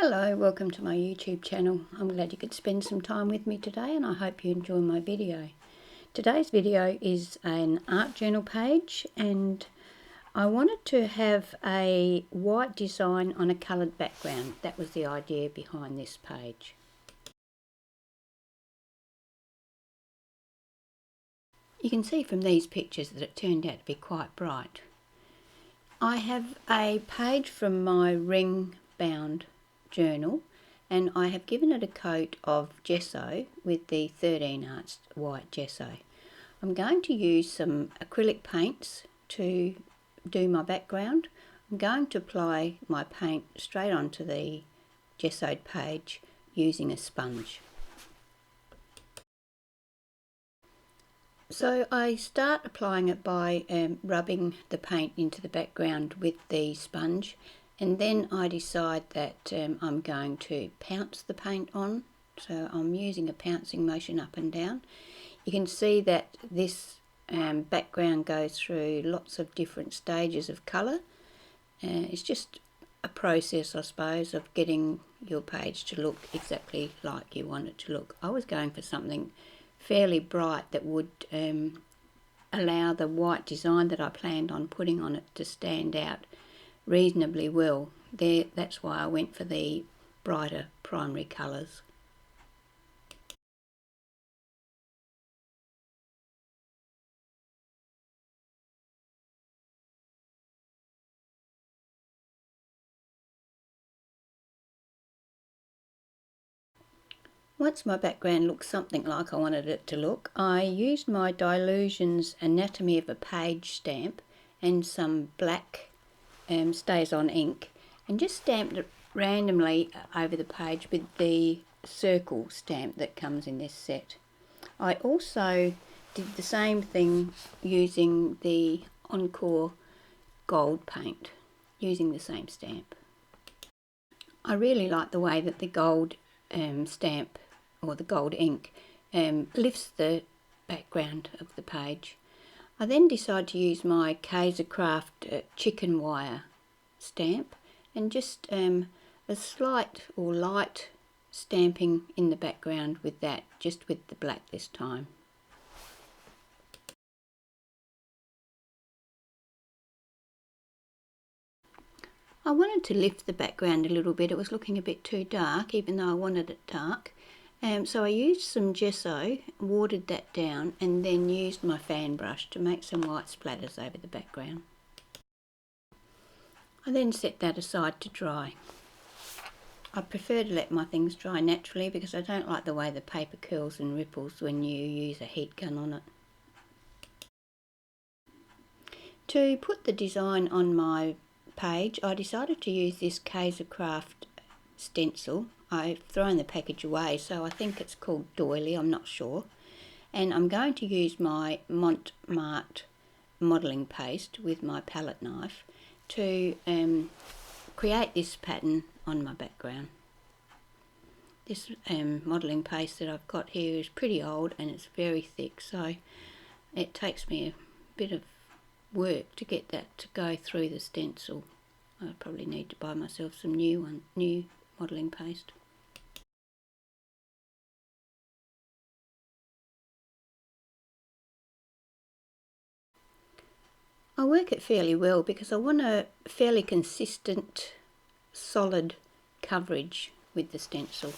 Hello, welcome to my YouTube channel. I'm glad you could spend some time with me today and I hope you enjoy my video. Today's video is an art journal page and I wanted to have a white design on a coloured background. That was the idea behind this page. You can see from these pictures that it turned out to be quite bright. I have a page from my ring bound journal and I have given it a coat of gesso with the 13 Arts white gesso. I'm going to use some acrylic paints to do my background. I'm going to apply my paint straight onto the gessoed page using a sponge. So I start applying it by rubbing the paint into the background with the sponge, and then I decide that I'm going to pounce the paint on. So I'm using a pouncing motion up and down. You can see that this background goes through lots of different stages of colour. It's just a process, I suppose, of getting your page to look exactly like you want it to look. I was going for something fairly bright that would allow the white design that I planned on putting on it to stand out reasonably well. That's why I went for the brighter primary colours. Once my background looks something like I wanted it to look, I used my Dilution's Anatomy of a Page stamp and some black stays on ink and just stamped it randomly over the page with the circle stamp that comes in this set. I also did the same thing using the Encore gold paint, using the same stamp. I really like the way that the gold stamp or the gold ink lifts the background of the page. I then decide to use my Kaisercraft chicken wire stamp and just a slight or light stamping in the background with that, just with the black this time. I wanted to lift the background a little bit. It was looking a bit too dark, even though I wanted it dark. So I used some gesso, watered that down, and then used my fan brush to make some white splatters over the background. I then set that aside to dry. I prefer to let my things dry naturally because I don't like the way the paper curls and ripples when you use a heat gun on it. To put the design on my page, I decided to use this Kaisercraft stencil. I've thrown the package away, so I think it's called doily, I'm not sure. And I'm going to use my Montmartre modelling paste with my palette knife to create this pattern on my background. This modelling paste that I've got here is pretty old and it's very thick, so it takes me a bit of work to get that to go through the stencil. I probably need to buy myself some new modelling paste. I work it fairly well because I want a fairly consistent, solid coverage with the stencil.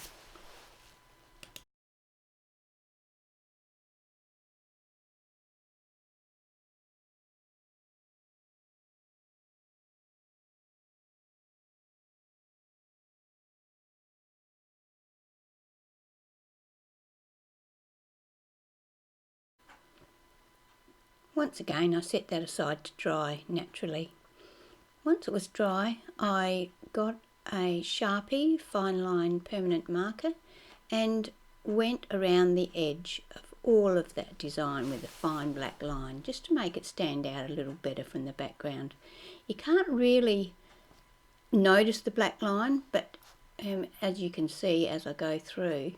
Once again, I set that aside to dry naturally. Once it was dry, I got a Sharpie fine line permanent marker and went around the edge of all of that design with a fine black line just to make it stand out a little better from the background. You can't really notice the black line, but as you can see as I go through,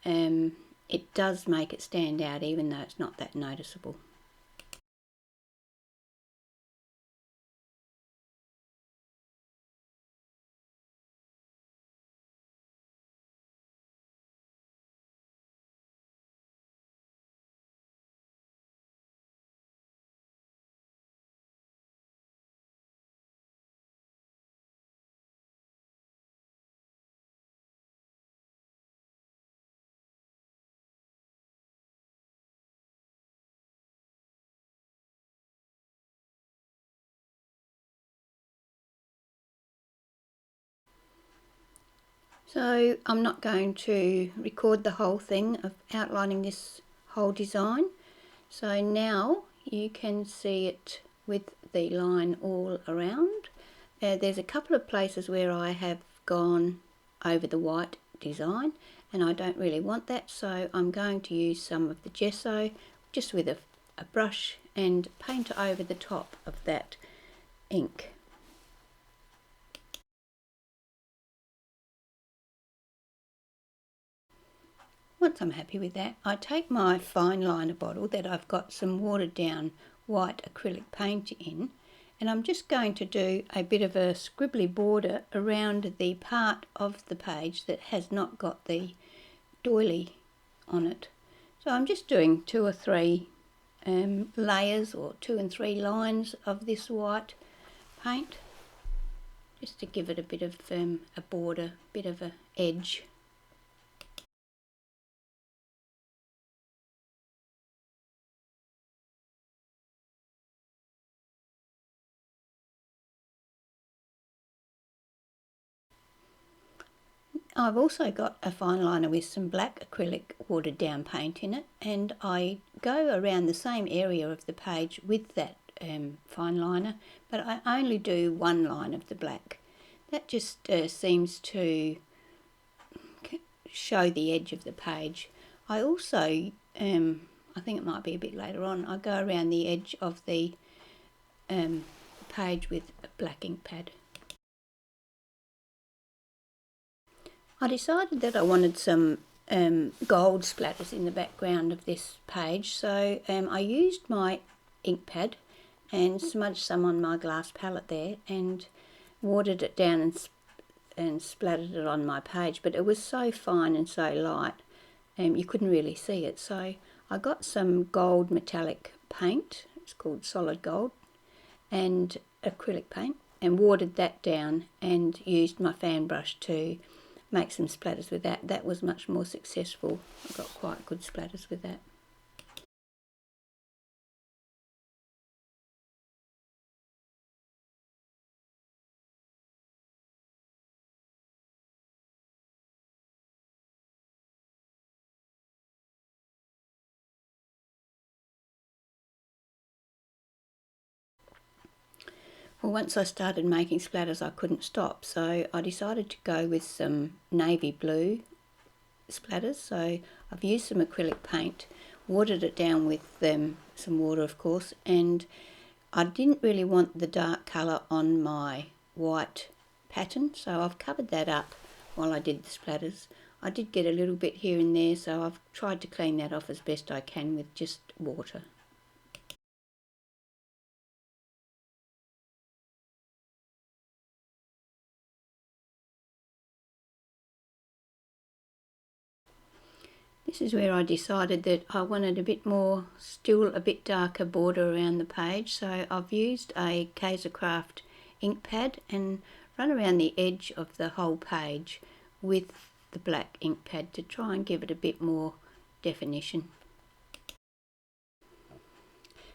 it does make it stand out even though it's not that noticeable. So I'm not going to record the whole thing of outlining this whole design. So now you can see it with the line all around. There's a couple of places where I have gone over the white design and I don't really want that, so I'm going to use some of the gesso just with a brush and paint over the top of that ink. Once I'm happy with that, I take my fine liner bottle that I've got some watered down white acrylic paint in, and I'm just going to do a bit of a scribbly border around the part of the page that has not got the doily on it. So I'm just doing 2 or 3 layers, or 2 and 3 lines of this white paint, just to give it a bit of a border, bit of a edge. I've also got a fine liner with some black acrylic watered down paint in it, and I go around the same area of the page with that fine liner, but I only do 1 line of the black. That just seems to show the edge of the page. I also, I think it might be a bit later on, I go around the edge of the page with a black ink pad. I decided that I wanted some gold splatters in the background of this page, so I used my ink pad and smudged some on my glass palette there and watered it down and splattered it on my page, but it was so fine and so light you couldn't really see it. So I got some gold metallic paint, it's called solid gold, and acrylic paint, and watered that down and used my fan brush to make some splatters with that. That was much more successful. I got quite good splatters with that. Well, once I started making splatters I couldn't stop, so I decided to go with some navy blue splatters. So I've used some acrylic paint, watered it down with some water of course, and I didn't really want the dark colour on my white pattern, so I've covered that up while I did the splatters. I did get a little bit here and there, so I've tried to clean that off as best I can with just water. This is where I decided that I wanted a bit more, still a bit darker border around the page, so I've used a Kaisercraft ink pad and run around the edge of the whole page with the black ink pad to try and give it a bit more definition.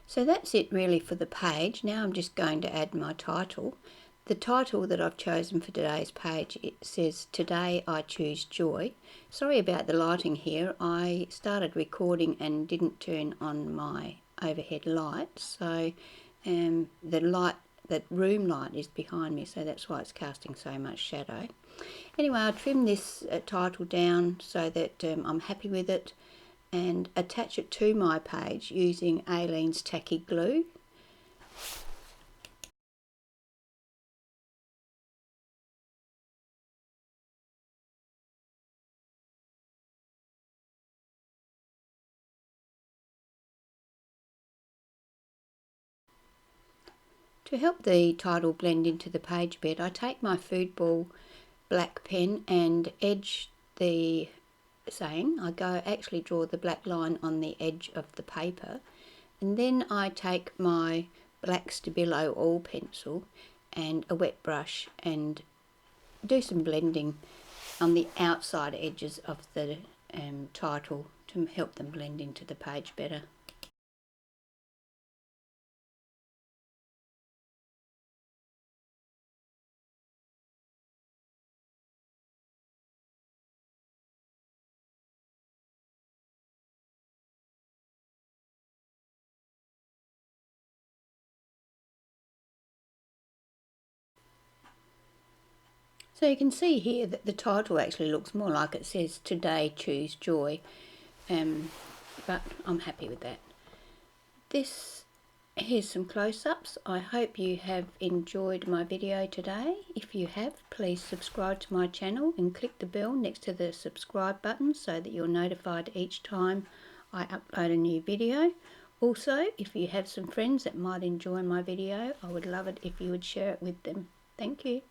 So that's it really for the page. Now I'm just going to add my title. The title that I've chosen for today's page, it says, "Today I Choose Joy." Sorry about the lighting here. I started recording and didn't turn on my overhead light, so that room light is behind me, so that's why it's casting so much shadow. Anyway, I trimmed this title down so that I'm happy with it, and attach it to my page using Aleene's tacky glue. To help the title blend into the page bed, I take my foodball black pen and edge the saying. I actually draw the black line on the edge of the paper, and then I take my black Stabilo oil pencil and a wet brush and do some blending on the outside edges of the title to help them blend into the page better. So you can see here that the title actually looks more like it says "Today Choose Joy," but I'm happy with that. Here's some close-ups. I hope you have enjoyed my video today. If you have, please subscribe to my channel and click the bell next to the subscribe button so that you're notified each time I upload a new video. Also, if you have some friends that might enjoy my video, I would love it if you would share it with them. Thank you.